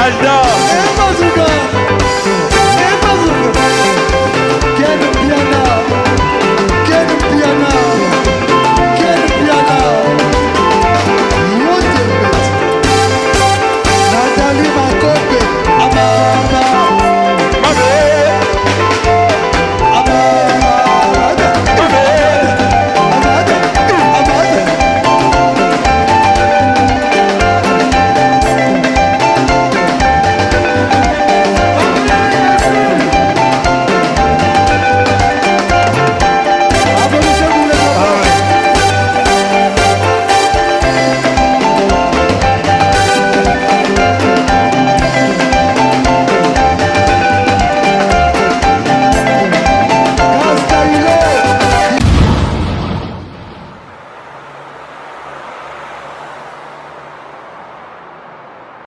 Alda.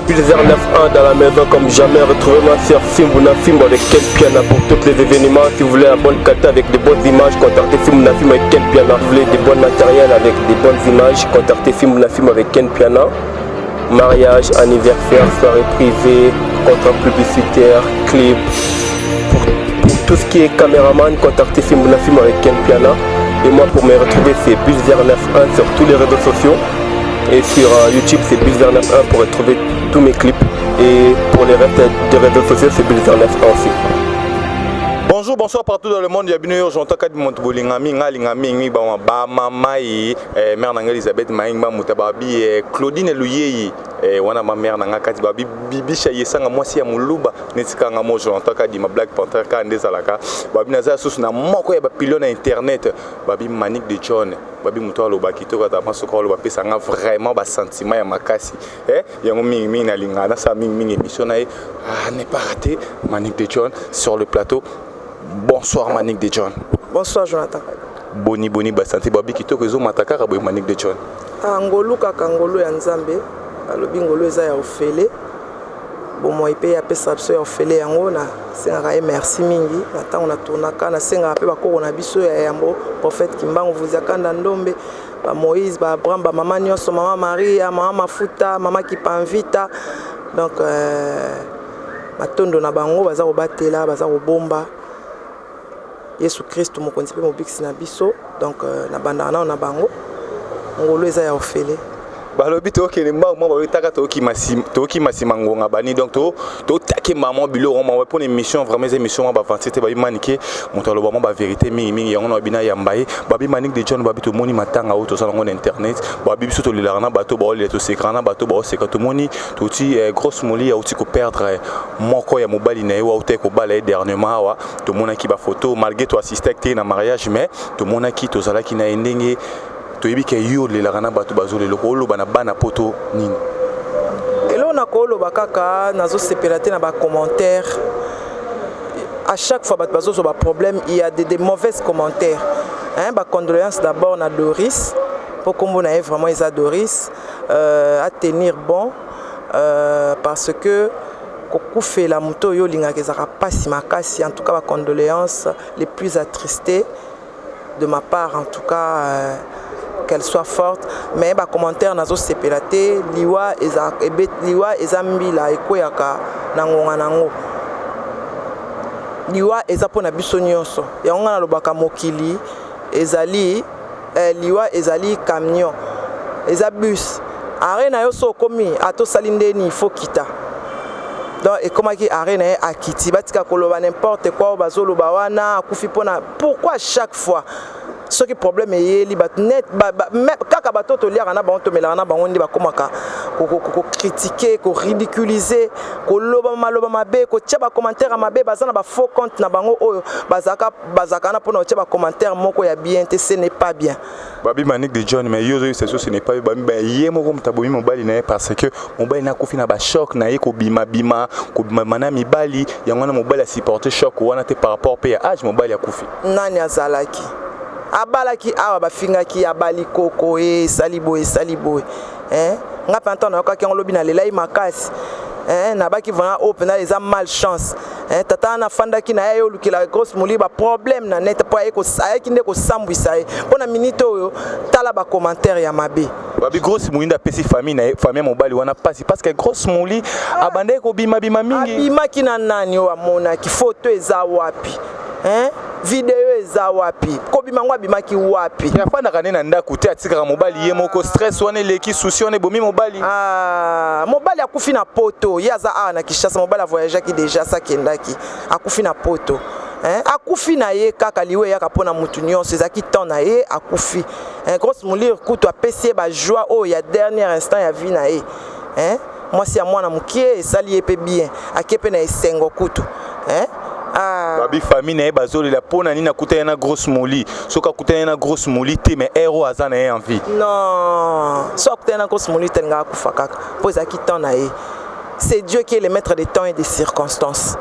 Pulsar 9.1 dans la maison comme jamais. Retrouvez-moi sur Fimbuna Film avec Ken Piana pour tous les événements. Si vous voulez la bonne qualité avec de bonnes images, contactez Fimbuna Film avec Ken Piana. Si vous voulez des bons matériels avec des bonnes images, contactez Fimbuna Film avec Ken Piana. Mariage, anniversaire, soirée privée, contrat publicitaire, clip. Pour tout ce qui est caméraman, contactez Fimbuna Film avec Ken Piana. Et moi pour me retrouver c'est Pulsar 9.1 sur tous les réseaux sociaux. Et sur YouTube c'est Pulsar 9.1 pour retrouver tous mes clips. Et pour les restes des réseaux sociaux c'est Pulsar 9.1 aussi. Bonjour, bonsoir partout dans le monde. Bienvenue au Jonta Kad Montbolingami, Ngalingami, Bamamai, mère Nanga Elisabeth Maïngba Moutababi, Claudine Louye, wana ma mère Nanga Kati Babi, Bibi Chayesanga, moi si à Moulouba, Netikanga Mo Jonta Kad, ma Black Panther Kandezalaka, Babi Naza Sous na Moko ya Pilon internet, Babi Manik de John, Babi Moutoa Lobakito, Katama Sokolo, Babi Sanga vraiment bas sentiment ya Makasi, Yango Ming na Lingana, sa Ming émission n'est pas raté, Manik de John sur le plateau. Bonsoir Manik de John. Bonsoir Jonathan. Boni basanti babi kitoko ezo mataka ka boy Manik de John. Ngolu kaka ngolu ya Nzambe. Alobi ngolu eza ya ofele. Bon moi ipe ya pesa biso ya ofele yango na senga ka merci mingi. Na tango na tournaka na senga pe bakoko na biso ya yambo prophète Kimbango Vuzakanda Ndombe. Ba Moïse, ba Abraham, ba maman Nyonso, maman Maria, maman Mafuta, maman Kipanvita. Donc matondo na bango baza ko batela, baza ko bomba. Yesu Christ mokonzi pe mobikisi na biso donc na bandana na bango ngolo eza ya ofele balobi to kele mba mo ba taka to ki masima ngonga bani donc to take maman bilo on pour une mission vraiment une mission ba vantité ba manike moto lo ba vérité mingi yango na bina yambaye babi Manik de John babi to moni matanga auto sala ngona internet babi biso to lilarana bato ba le to sekrana bato ba sekato moni to ti grosse moli ya uti ko perdre moko ya mobali na yo auto ko bala dernièrement wa to mona ki ba photo malgré to assister na mariage mais to mona ki to sala ki na ndenge to yibike yo le larana bato bazole lokolo bana bana poto nini elo na kolo bakaka nazo sepelate na ba commentaires à chaque fois bato bazo so ba problème il y a des mauvais commentaires ba condoléances d'abord na Doris pour kombo na vraiment isa Doris à tenir bon parce que kokufe la moto yo linga kezaka pasi makasi en tout cas ba condoléances les plus attristées de ma part en tout cas qu'elle soit forte mais ba commentaire nazo sepelate liwa ezambila ekoyaka nangonga nango liwa eza pona biso nyonso yango na lobaka mokili ezali liwa ezali camion eza bus arena yo so komi ato salindeni il faut kita donc et comment qui arena akiti batika koloba n'importe quoi bazoloba wana akufi pona pourquoi chaque fois ce qui problème est li bat net kaka bato to liaka na bango to melaka na bango ndi bakomaka ko critiquer ko ridiculiser ko loba maloba mabe ko tia ba commentaire mabe bazana ba faux compte na bango oyo bazaka na pona tia ba commentaire moko ya bien te ce n'est pas bien babi Manik de John mais yo c'est ce n'est pas babi ba yé moko mtabomi mobali na parce que mobali na kofi na ba choc na ye ko bima ko mana mibali yango na mobali a supporter choc wana te par rapport pe âge mobali a kofi nani azalaki abalaki awa bafingaki abali koko saliboy nga pantana okaki ngolobi na lelai makasi na baki vana open na les malchance tata na fandaki na ye olukela grosse moli ba problème na net po ayeki nde kosambwisa ye mpona minute oyo tala bacommentaire ya mabe babi grosse moli nde apesi famille ya mobali wana pasi parce que grosse moli abandaki kobimabima mingi abimaki na nani oyo amonaki foto eza wapi video eza wapi kobima ngo abimaki wapi afandaka nde na ndako te atikaka mobali ye moko stress wana eleki susi wana ebomi mobali mobali akufi na poto ye aza awa na Kinshasa mobali avoyageaki deja sakendaki akufi na poto akufi na ye kaka liwe yaka mpona mutu nyonso ezalaki temps na ye akufi grosse molire kutu apesi ye bajoie oyo ya dernier instant ya vie na ye mwasi ya mwana mokie esali ye mpe bien ake mpe na esengo kutu babi famille na ye bazolela mpona nini akutani na grosse moli soki akutani na grosse moli te mais ero aza na ye en vie non so akutani na grosse moli te alingaka akufa kaka mpo ezalaki temps na ye c'est Dieu qui est le maître des temps et des circonstances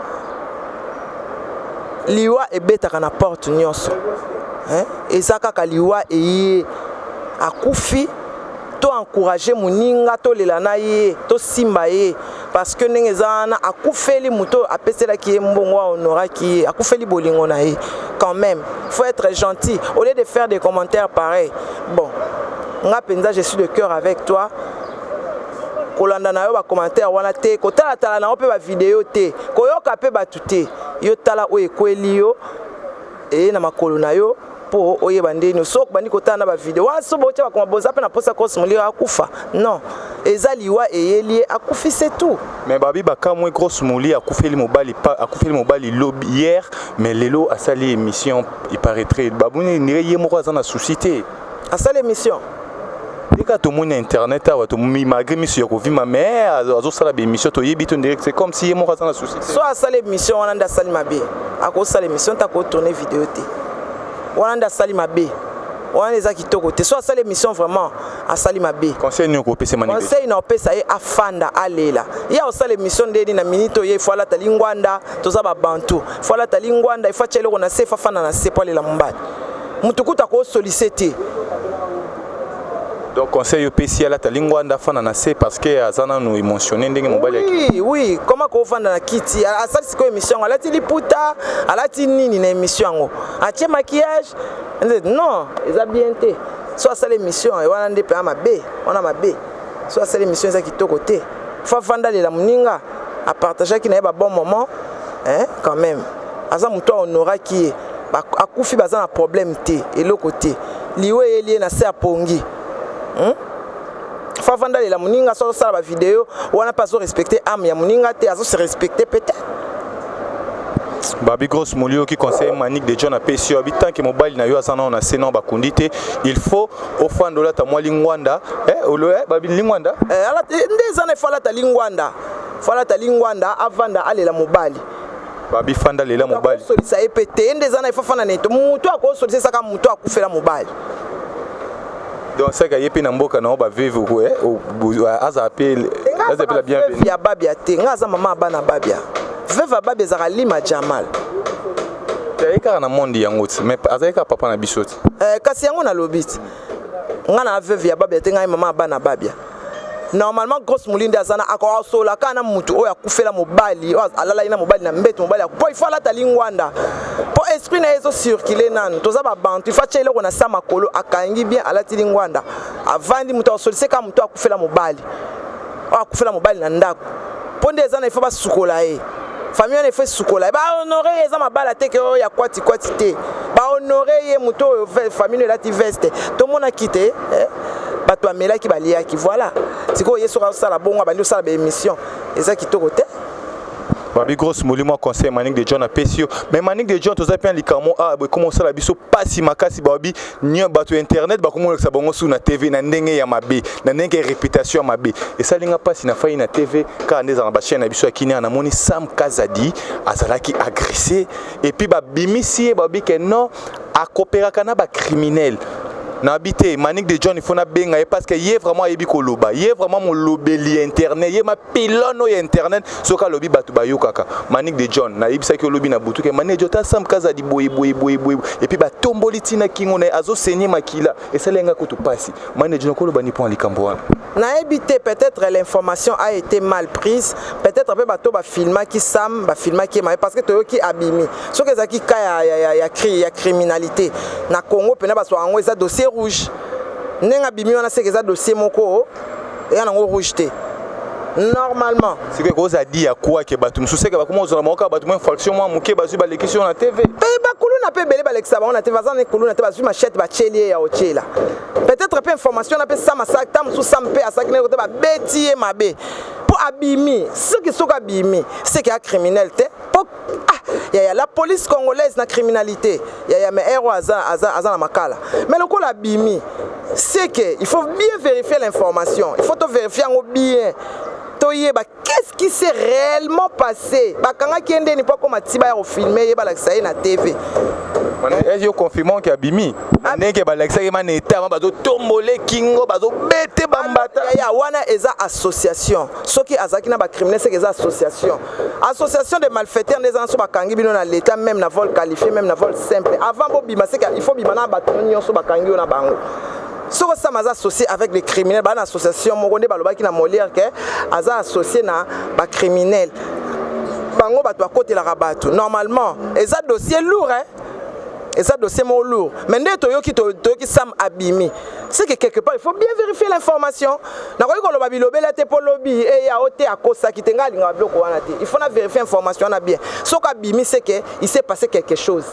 liwa ebetaka na porte nyonso eza kaka liwa eye akufi to encourager moninga to lela na ye to simba ye parce que ndenge eza wana akufeli moto apeselaki ye mbongo ahonoraki ye akufeli bolingo na ye quand même faut être gentil au lieu de faire des commentaires pareils bon nga penza je suis de cœur avec toi kolanda na yo ba commentaire wana te kotala tala na yo pe ba vidéo te koyoka pe batu te yo tala oyo ekweli yo na makolo na yo po oyeba ndeni soki bandi kotala na ba video wana so botia bakoma boza pe na posa grosse molire akufa non eza liwa eyeli akufi c'est tout mais babi bakamwe grosse molire akufeli mobali lobby hier mais lelo asali émission il paraîtrait babuni nire ye moko aza na souci te asali émission deka tomoni internet awa tomi malgré miso ya kovima mais azosala bémission toyebi to direct c'est comme si ye moko aza na souci te so asali émission wana nde asali mabe akosala émission ntakotourne video te wana nde asali mabe wana eza kitoko te so asali émission vraiment asali mabe conseil nini okopesa manike conseil na opesa ye afanda alela ye osala émission ndeni na minute oyo ifo alata lingwanda toza babantu ifo alata lingwanda ifo atia eloko na se ifo afanda na se po alela mobali mutu kutu akosolise donc conseil opesi alata lingwanda fanda na se parce que aza nanu émotionné ndenge mobali oui comment kofanda na kiti asali sikoyo émission alati liputa alati nini na émission yango atie maquillage non eza bien te so asala émission wana nde mpe mabe wana mabe so asala émission eza kitoko te fo afanda lela moninga apartageaki na ye babon moment quand même aza moto ahonoraki ye akufi baza na problème te eloko te liwe eyeli ye na se apongi fo afanda lela moninga so azosala bavideo wana mpe azorespecte ame ya moninga te azose respecte peut-être babi grosse molio qui conseille Manique de John apesi yo tant que mobile na yo asana na sena bakundi te il faut ofandola ta mwa lingwanda babi lingwanda ala ndeza na fala ta lingwanda avanda alela mobali babi fanda lela mobali solisa epete ndeza na ifafana neto mutu akosolisa saka mutu akufela mobali donc ça ka yepi na mboka na ba vivre aza appel la bienvenue ya babia te ngaza mama bana babia veva babia zaka lima jamal eka na monde yango ti mais azaka papa na bisoti kasi yango na lobiti ngana veva ya babia te ngai mama bana babia normalement grosse molinde azana akosola kana mutu oya kufela mobali alala ina mobali na mbeto mobali po ifala ta lingwanda po esprit na ezo circuler nanu toza ba bantu ifache ile kona sama kolo akangi bien alati lingwanda avandi mutu asolise ka mutu akufela mobali na ndako ponde ezana ifa ba sukola e famille ne fait sukola ba honorer eza mabala te ke ya kwati te ba honorer ye mutu famille lati veste to mona kite bato amelaki baliaki voilà sikoyo yesu akosala bongo abandi osala baémission eza kitoko te babi grosse molimo conseil Manique de John apesi yo mais Manique de John toza pe likamo comment osala biso pasi makasi babi nyo bato internet bakomonakisa bango su na tv na ndenge ya mabe na ndenge réputation ya mabe esalinga pasi na fai na tv kaa ndeza na bachaîne na biso ya kini anamoni Sam Kazadi azalaki agressé et puis babimisi ye babi ke non akopéraka na bacriminel N'habité Manic de John il faut na benga parce que yé vraiment yebi koloba yé vraiment mon lobeli internet yé ma pilono internet soka lobi batu ba yokaka Manic de John na yebisa ke lobi na butu ke Manic jota sam kaza di boy et puis ba tomboli tina kingo na azo saigner makila et ça lenga kutu pasi Manic John koloba ni point likambo wana na yebité peut-être l'information a été mal prise peut-être après bato ba filma ki sam ba filma ki ma parce que to ki abimi soka ezaki ka ya criminalité na Congo pena ba so ango eza dossier rouge nenga bimi wana c'est que ça dossier moko et en rouge té normalement c'est que cause a dit à quoi que batum sous c'est que ba comment on moka batum infraction moi muke bazu ba l'élection na TV ba kulu na pe belé ba lexa ba on a TV bazan kulu na te bazu machette ba chelie ya ochela peut-être peu information na pe sama tam sous sampe à ça qui ne ba betier mabe pour abimi ce qui sont abimi c'est qu'il y a criminalité pour ya la police congolaise na criminalité ya mais héros aza na makala mais le coup la bimi c'est que il faut bien vérifier l'information il faut te vérifier en bien toyé ba qu'est-ce qui s'est réellement passé ba kanga kiende ni pas comme atiba ya filmer yeba la ça na TV est yo confirmant que abimi ndenge ba la ça man état ba zo tombolé kingo ba zo bete bambata ya wana eza association soki azaki na ba criminel c'est que eza association de malfaiteurs des anso ba kangi bino na l'état même na vol qualifié même na vol simple avant bo bima c'est qu'il faut bima na ba nyonso ba kangi na bango. Si on est associé avec les criminels, une association, qui na Molière que aza associé na ba criminel. Bango ba doit côté la rabatu. Normalement, et ça dossier lourd hein. Et ça dossier mon lourd. Mais ndé toyoki sam abimi. C'est que quelque part il faut bien vérifier l'information. Na ko ko loba bilobe la te po lobby et ya ote akosa ki tenga linga bloko wana te. Il faut na vérifier l'information na bien. So ka abimi c'est que il s'est passé quelque chose.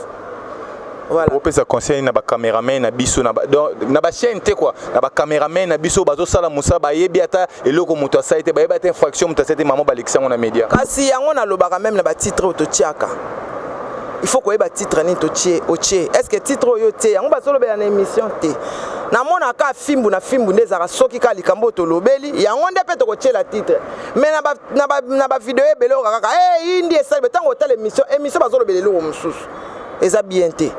Voilà. On peut se conseiller na ba caméraman na biso na ba chaîne te quoi na ba caméraman na biso bazo sala musa ba yebi ata eloko moto saite ba yeba ta infraction moto saite maman ba l'examen na média kasi yango na lobaka même na ba titre ototiaka il faut ko yeba titre ni totie otie est-ce que titre oyo te yango ba solo be na émission te na mona ka fimbu na fimbu ndezaka soki ka likambo to lobeli yango nde pe to ko tie la titre mais na ba vidéo ebele okaka indi esa betango ta émission ba solo belelo mususu eza bien te.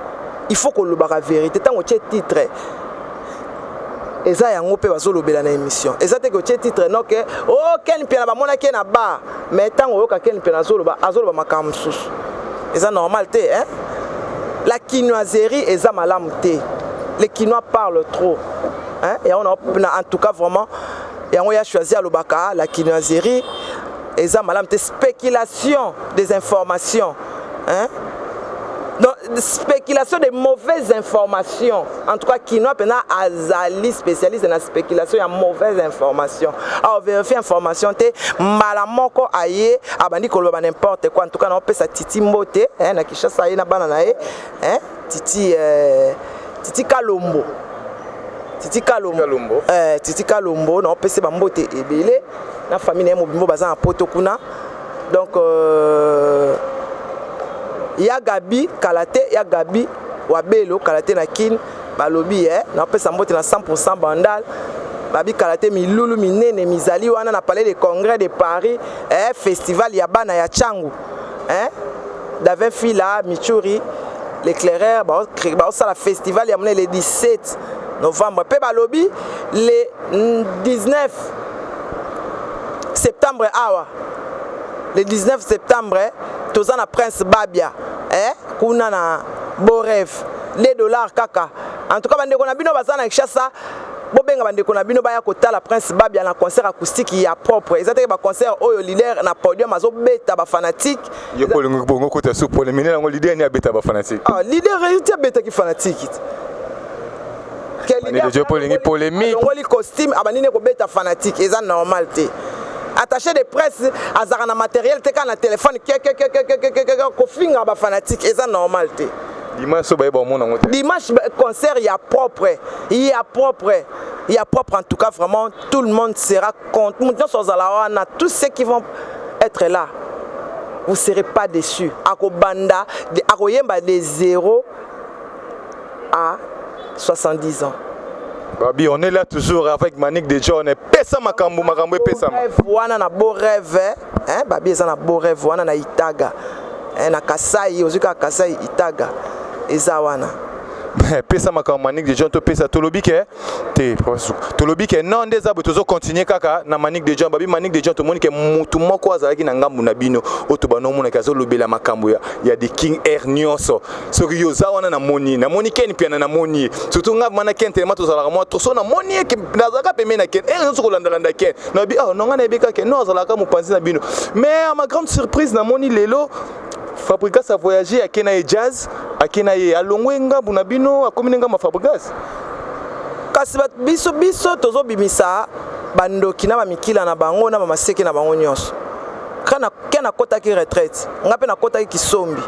Il faut que le la vérité tant que titre et ça yango pe bazolo bela na émission et ça te que titre non que oh ken pena ba mona ke na ba mais tant que ken pena azolo ba makam sus et ça normal te hein la quinoiserie et ça malamu te les quinois parlent trop hein et on a en tout cas vraiment et on a choisi le baka la quinoiserie et ça malamu te spéculation des informations hein. Donc, spéculation de mauvaises informations. En tout cas, qui n'a pas azali spécialiste dans la spéculation, il y a mauvaises informations. Alors, vérifier information, malamoko aye, abandi koloba n'importe quoi. En tout cas, on peut ça titi mote, hein, na kishasa na banana hein, titi kalombo. Titi kalombo, on peut se bambote ebele, na famille na mobimbo bazan a poto kuna. Donc ya Gabi Kalate ya Gabi Wabelo Kalate na kin balobi na pesa mbote na 100% bandal babi Kalate milulu minene mizali wana na palais de congrès de Paris festival ya bana ya Changu d'avant fila Michuri l'éclaireur ba ça la festival ya le 17 novembre pe balobi le 19 septembre awa le 19 septembre tozana Prince Babia kuna na Borev les dollars kaka en tout cas bande ko na bino bazana Kinshasa bobenga bande ko na bino baya kotala Prince Babia na concert acoustique ya propre ezate ba concert oyo leader na podium azo beta ba fanatique yo ko lingo bongo kota su pour le minela ngo leader ni abeta ba fanatique leader yuti abeta ki fanatique quel leader je polémique ngoli costume abanine ko beta fanatique eza normal te attaché de presse azara na matériel te kana téléphone ko finga ba fanatique eza normal te dimanche so ba bon mon dimanche concert ya propre en tout cas vraiment tout le monde sera content maintenant sur Zalawana tous ceux qui vont être là vous serez pas déçus akobanda akoyemba de 0 à 70 ans. Babi, on est là toujours avec Manic de John. Pesa makambo makambo pesa. Wana na beau rêve hein babi eza na beau rêve wana na Itaga na Kasai ozuka Kasai Itaga eza wana. pesa makambo Manique des gens to pesa tolobi ke te tolobi ke non des abo tozo continuer kaka na Manique des gens babi Manique des gens to moni ke mutu moko azalaki na ngambu na bino oto bano mona kazo lobela makambo ya de King Air nyonso soki yo za wana na moni ken piana na moni surtout ngab mana ken tellement tozalaka mo to so na moni ke nazaka peme na ken nyonso ko landa ken na bi oh non ngana beka ken non azalaka mo panzi na bino mais à ma grande surprise na moni lelo Fabrigas a voyagé à Kena et Jazz, à Kena et à Longwenga, Bunabino, à Kominenga ma Fabrigas. Kasi biso tozo bimisa bando kina ba mikila na bango na mama seke na bango nyonso. Kana kota ki retraite, ngape na kota ki sombi.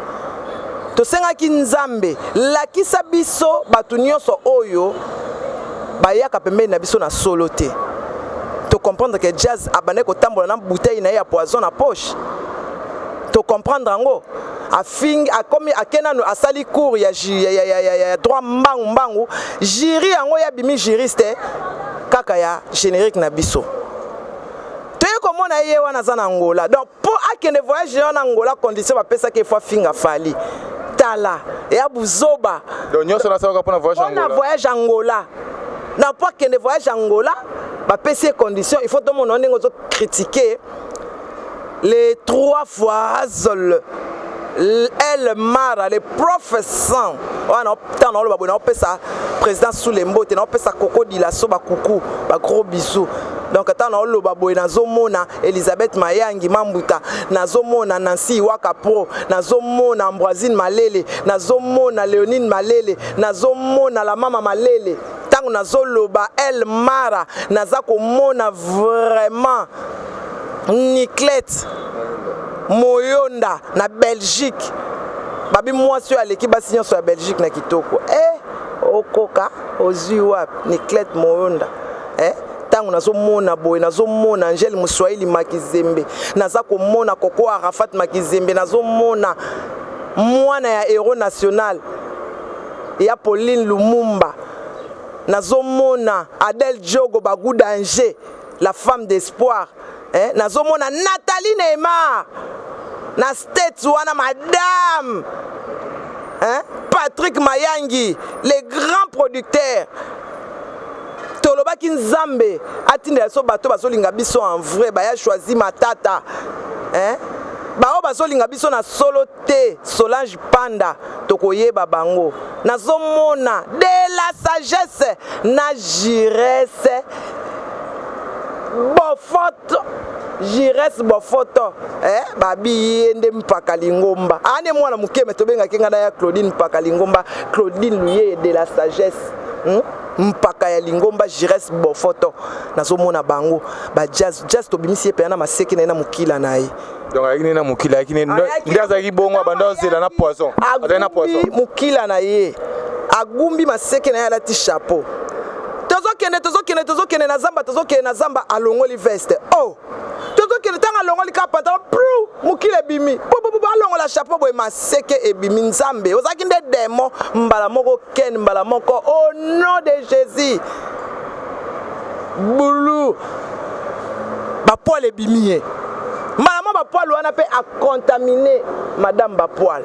To senga ki nzambe, lakisa biso batu nyonso oyo bayaka pembeni na biso na solo te. To comprendre que Jazz abane ko tambola na bouteille na ya poison na poche. To comprendre ngo a komi akena no asali cours ya droit mbangu jiri yango ya bimi juriste kaka ya générique na biso toye komona ye wana za na Angola donc pour akende voyage na Angola condition ba pesa ke fois finga fali tala ya buzoba donc nyonso na sala pour na voyage Angola na pour akende voyage Angola ba pesa condition il faut tout monde on critiquer les 3 fois El Mara, les professeurs, on a ça président sous les mots, on a ça Coco Dilasso, coucou, gros bisous. Donc attends, on a le Nazomona, Elisabeth Mayangi Mambuta, Nazomona Nancy Wakapro, Nazomona Ambroisine Malele, Nazomona Léonine Malele, Nazomona la Mama Malele. Tant Nazoloba El Mara, Nazako Mona vraiment. Niclette Moyonda na Belgique babi mwasi ya leki basi nyonso ya Belgique na kitoko okoka oziwa Niclette Moyonda tango nazomona boye nazomona Angel Muswahili Makizembe naza komona Koko Arafat Makizembe nazomona mwana ya héros national ya Pauline Lumumba nazomona Adèle Diogo Bagou Danger la femme d'espoir nazomona Nathalie Neymar na States wana madame Patrick Mayangi les grands producteurs tolobaki nzambe atindela so bato bazolinga biso en vrai baya choisi matata bao bazolinga biso na solo te Solange Panda tokoyeba bango nazomona de la sagesse na jiresse Bofoto Jires Bofoto babi yende mpaka lingomba ane mwana mukeme tobenga kinga ya Claudine mpaka lingomba Claudine Luye de la sagesse mpaka ya lingomba Jires Bofoto nazomona bango ba jazz to bimisi pe na maseki na mukila naye donc akini na mukila akini ndaza ki bongo bando zela na poisson na poisson mukila naye agumbi maseki na ya lati chapeau tozokene na zamba alongoli veste tozokene tanga alongoli ka pantalon mukile bimi alongola chapeau boye maseke ebimi nzambe ozaki nde demo mbala moko ken mbala moko au nom de Jésus boulou bapoil ebimi ye mbala mo bapoil wana pe a contaminé madame bapoil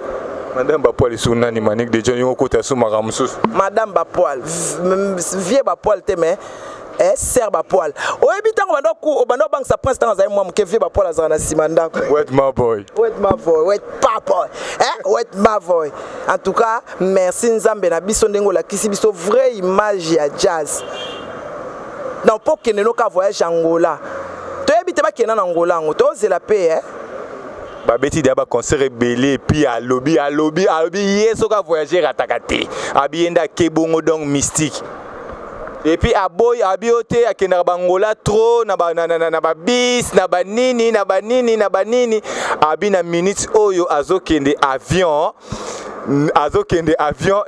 sur nani Manique des gens yo kota sous maramusus madame bapoil vieux bapoil te mais sœur bapoil oyebi tango bando bank sa prince tango za moi ke vieux bapoil za na simanda wait my boy wait papa wait my boy en tout cas merci nzambe na biso ndengo la kisi biso vraie image ya jazz donc pour que nous ka voyage Angola toyebi te ba kena na Angola ngo to zela pe babeti dia ba concert belé puis à lobby yeso ka voyager ratakate abienda kebongo donc mystique et puis aboy abiote akenda bangola trop na ba bis na banini abina minutes oyo azokende avion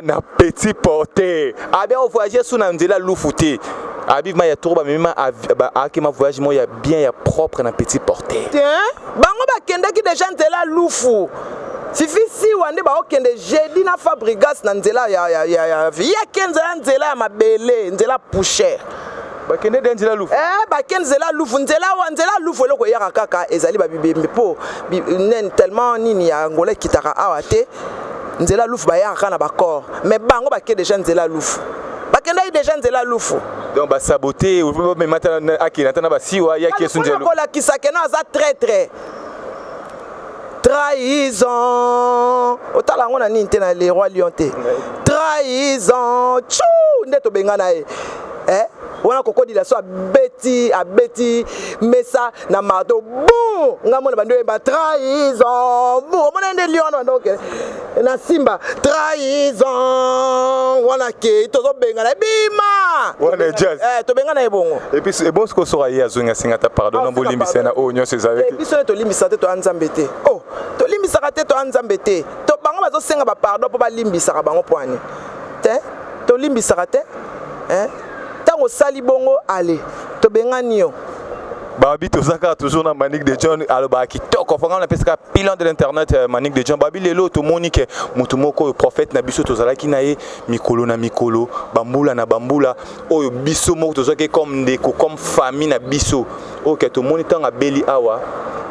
na petit porté abia voyager sous na nzela lufuté Habib ma ya tour ba mema akema voyage mo ya bien ya propre na petit porté bango ba kende ki déjà nzela lufu sifisi wande ba okende jeudi na Fabrigas na nzela ya kenza nzela ya mabele nzela poucher ba kende nzela lufu ba kende nzela lufu eloko ya kaka ezali ba bibembe po tellement nini ya Angola kitaka awate nzela lufu bayaka na bakor mais bango bake déjà nzela lufu bakendaki déjà nzela lufu donc basabote memata akina na basiwa yaki esunzelo kolakisa ke no aza traître trahison otala yango na nini te na le roi lion te trahison tchu nde tobengana ye wana kokodila so abeti mesa na marteau bon nga mona bando ba trahison bon mona nde lion donc na simba trahison wana ke tozo bengana bima wana jazz to bengana e bongo et puis et bon ce que sera hier zonga singata pardon no bolimbisa na o nyose za avec et puis so to limbisa te to anzambete oh to limbisa te to anzambete to bango bazo senga ba pardon po ba limbisa ka bango poani te to limbisa te tango sali bongo ale to bengani yo Babi tozaka toujours na Manique de John aloba kitoko fanga na pesaka pilon de l'internet Manique de John babi lelo to monique mutu moko prophète na biso tozalaki na ye mikolo na mikolo bambula na bambula oyo biso moko tozaki comme ndeko comme famille na biso oyo to moni tanga beli awa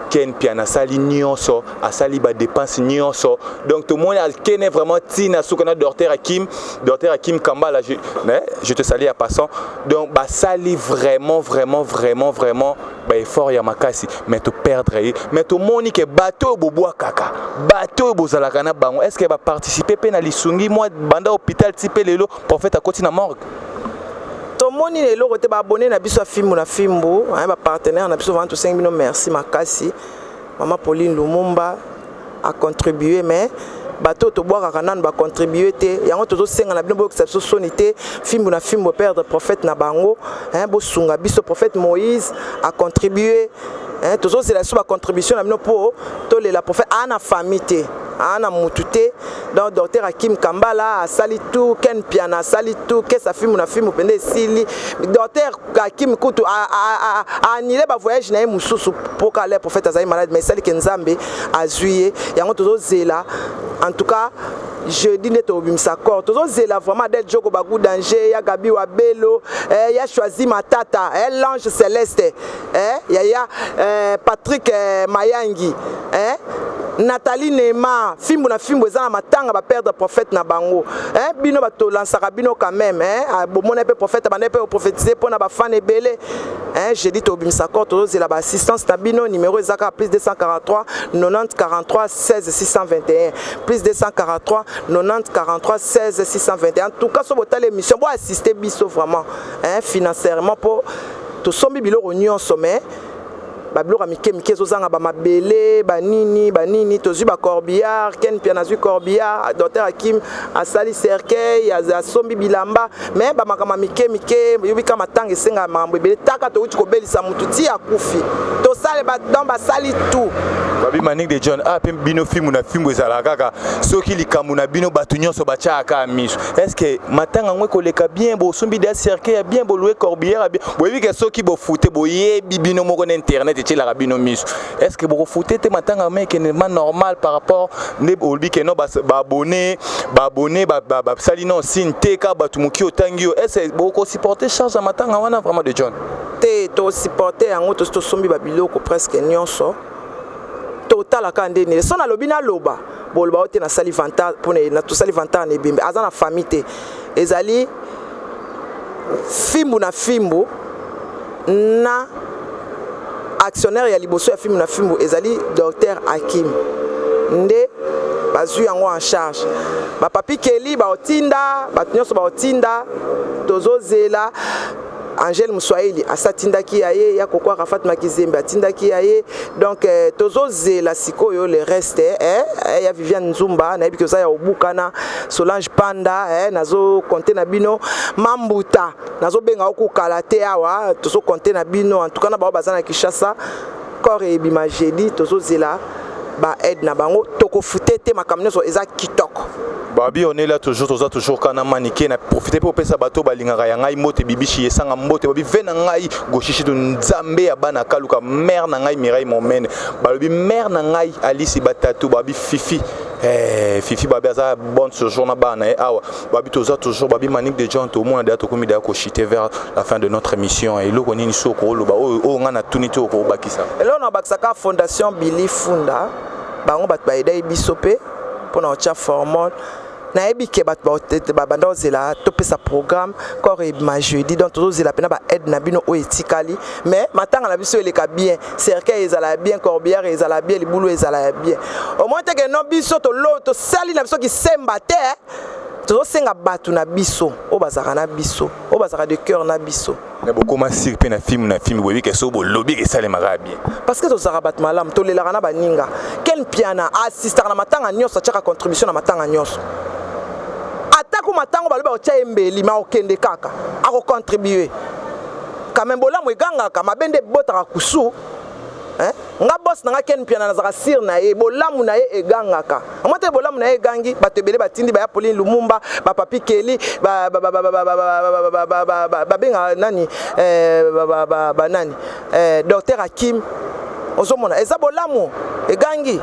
ken piana sali nyonso asali ba dépense nyonso donc tout le monde alkene vraiment tina soukana docteur Hakim Kambala je te salue à passant donc ba sali vraiment ba effort ya makasi mais to perdre mais to moni ke bateau boboa kaka bateau bozalaka na bango est-ce que ba participer pe na lisungi moi banda hôpital type lelo prophète akoti na morgue to moni lelo kote ba abonné na biso Fimbu na Fimbu ba partenaire na biso 25 millions merci makasi maman Pauline Lumumba a contribué mais bateau to boire kanan ba contribuer te yango tozo senga na bino bo exception sonité Fimbu na Fimbu perdre prophète na bango bo sunga biso prophète Moïse a contribué tozo c'est la sous contribution na bino po to la prophète ana famille te ana mutute donc docteur Hakim Kambala a sali tout ken piana sali tout que sa Fimbu na Fimbu pende sili docteur Hakim Kutu a annulé ba voyage na mususu pour que le prophète azali malade mais sali kenzambe a juillet yango tozo zela en tout cas jeudi ne tobimisa corps tozo zela vraiment d'être joko bagou danger ya Gabi Wabelo ya choisi matata l'ange céleste ya Patrick Mayangi Nathalie Neymar Fimbu na Fimbu ezana matanga ba perdre prophète na bango bino ba to lansaka bino quand même bomona pe prophète ba ne pe prophétiser pona ba fan ebele jeudi tobimisa corps tozo zela ba assistance na bino numéro ezaka plus 243 90 43 16 621 plus 243 90 43 16 621 en tout cas so botale émission bo assister biso vraiment financièrement pour to sombi biloko nyonso mais babiloko mike ezozanga ba mabele banini tozu ba corbillard ken piana zu corbillard docteur Hakim asali cercueil ya sombi bilamba mais ba makama mike yobika matanga esenga mambo ebele taka to uti kobelisa mutu ti akufi to sale ba dans ba sali tout babi Manique de John pe bino Fimbu na Fimbu ezala kaka soki likamu na bino batu nyonso bachaka miso est-ce que matanga ngwe koleka bien bo sombi de cercueil bien bo louer corbillard bien boyebi ke soki bo fute boyebi bino moko na internet la rabino miso est-ce que vous foutez te matanga mais que n'est normal par rapport ne olbi que non ba abonné sali non sinte ka batumuki otangio est-ce que vous supporter charge matanga wana vraiment de John te to supporter yango to sombi ba biloko presque nyonso total akande ne sona lobina loba bolba ote na sali vanta pone na to sali vanta ne bimbe azana famille te ezali Fimbu na Fimbu na actionnaire ya liboso ya Fimbu na Fimbu ezali docteur Hakim nde bazu yango en charge ba papi Kelly ba otinda ba nyonso ba otinda tozo zela Angel Muswahili asatindaki yaye ya kokwa Rafat Makizembe atindaki yaye donc tozo zela sikoyo le reste ya Viviane Nzumba na ebiki ya obukana Solange Panda nazo compter na bino Mambuta nazo benga okukala te awa tozo compter na bino en tout cas na ba bazana Kishasa corps et bima jeudi tozo zela ba aide na bango toko futete makamneso eza kitoko Babi on est là toujours kana maniqué na profiter pour pesa bateau balingaka ya ngai mote bibishi esanga mbote babi vena ngai goshishi to nzambe ya bana kaluka mère na ngai Mireille Momene babi mère na ngai Alice Batatu babi Fifi babi aza bonne ce jour na bana awa babi toza toujours babi Manique de John to mona da to komi da ko chiter vers la fin de notre émission et loko nini soko loba o ngana tunité ko bakisa elo na bakisaka fondation Billy Funda bango bat ba edai bisope mpona kotia formule nayebi ke bato babanda ozela topesa programme corps ebima jeudi donc tozozela mpena baaide na bino oyo etikali mais matanga na biso eleka bien cercueil ezala bien corbière ezala bien libulu ezala bien au moins teke no biso tosali na biso kisemba te tozosenga bato na biso oyo bazalaka na biso oyo bazalaka de cœur na biso na bokoma sir mpe na film boyebi ke so bolobi esalemaka bien parce que tozalaka bato malamu tolelaka na baninga ken piana assistaka na matanga nyonso atiaka contribution na matanga nyonso atako matango balobi bakotia embeli ma okende kaka akocontribue quand même bolamu egangaka mabende ebotaka kusu nga boss nanga ken piana nazaka sir na ye bolamu na ye egangaka amote bolamu na ye egangi bato ebele batindi baya Pauline Lumumba bapapi Kelly babenga nani banani docteur Hakim ozomona eza bolamu egangi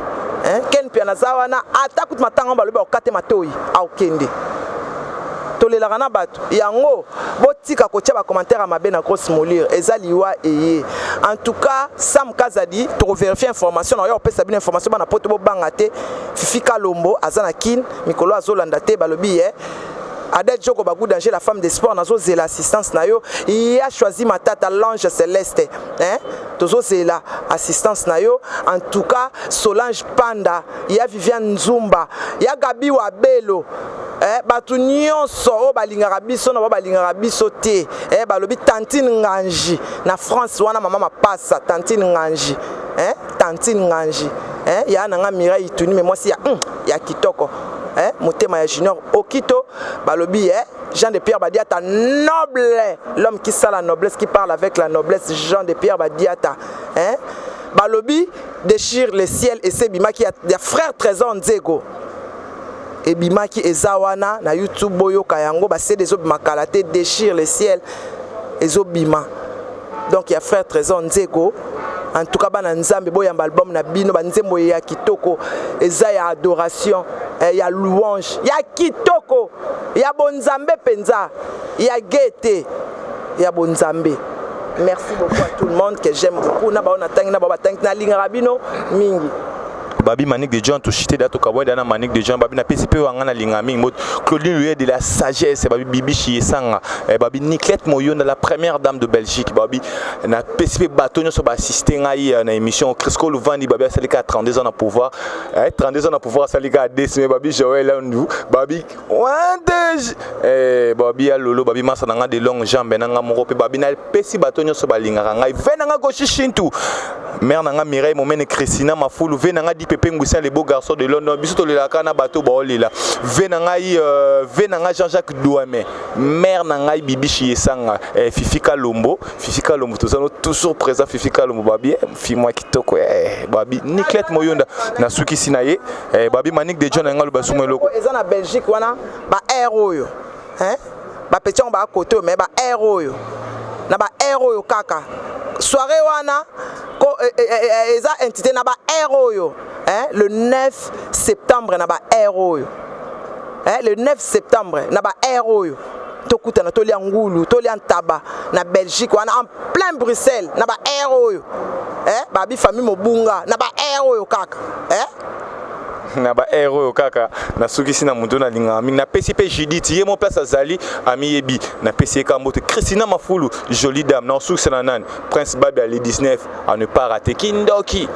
ken piana za wana ata kutu matanga balobi bakate matoi akende tolelaka na bato yango botika kotia ba commentaire mabe na grosse molire eza liwa eye en tout cas Sam Kazadi to vérifier information na yo pesa bino information bana poto bo banga te Fifi Kalombo azana kin mikolo azolanda te balobi Adèle Djoko Bagou Danger, la femme des sports, nazo c'est l'assistance na yo. Il a choisi ma tata l'ange céleste. Tozo c'est l'assistance na yo. En tout cas, Solange Panda, il y a Viviane Nzumba, il y a Gabi Wabelo. Batu nyonso o balingaka biso na balingaka biso te. Balobi Tantine Nganji na France wana mama mapasa Tantine Nganji. Tantine Nganji. Ya nanga Mireille Ituni mais moi si ya kitoko. Motema ya Junior Okito balobi Jean de Pierre Badiata noble, l'homme qui sait la noblesse, qui parle avec la noblesse, Jean de Pierre Badiata balobi déchire le ciel et c'est Bimaki ya frère Trésor Nzego et Bimaki ezawana na YouTube boyo kayango ba c'est des makalate déchire le ciel et Zobima donc il y a frère Trésor Nzego. En tout cas, bana nzambe boyamba album na bino banzembo ya kitoko eza ya adoration ya louange ya kitoko ya bonzambe penza ya gaieté ya bonzambe. Merci beaucoup à tout le monde que j'aime beaucoup na ba on atangi na ba tangi na linga rabino mingi. Babi Manique de Jean, tout chité d'ato kaboy dana Manique de Jean, Babi na PCP ou angana lingami, Claudine Louis de la sagesse, Babi Bibi Chiesanga, Babi Nicolette Moyon, la première dame de Belgique, Babi na PCP bateau sur assisté à une émission, Crisco Louvandi, Babi a sali 32 ans à pouvoir, 32 ans à pouvoir sali à décimer, Babi Joël Landou, Babi Wandej, Babi a Lolo, Babi Massa nanga de longues jambes, nanga morope, Babi na PCP bateau sur balinganga, venanga gauchishintu, mère nanga Mireille, Momene Christina, ma foule, venanga di Pépé Ngoussien, les beaux garçons de London, biso le lakana bateau baolila, venanga Jean-Jacques Douamé, mère nangai Bibi Chiesanga, Fifi Kalombo, tous toujours présent Fifi Kalombo, Babi, fille-moi kitoko, Babi, Nicolette Moyonda, Nasuki Sinaye, Babi Manique de John Engal Bassoumé Loko. Ils sont en Belgique, wana, ba héros, ba pétion ba côté, mais ba héros, na ba héros kaka. Soirée wana, eza entité na ba héros. Le 9 septembre na ba héros. Le 9 septembre na ba héros. Tokuta na toli ngulu, toli taba na Belgique wana en plein Bruxelles na ba héros. Babi famille Mobunga na ba héros kaka. Na ba héros kaka na sukisi na mundo na lingami na PCP Judith ye mon place azali ami yebi na PCK Kambote Christina Mafulu jolie dame na sukisi na nani Prince Babi ali 19 à ne pas rater Kindoki.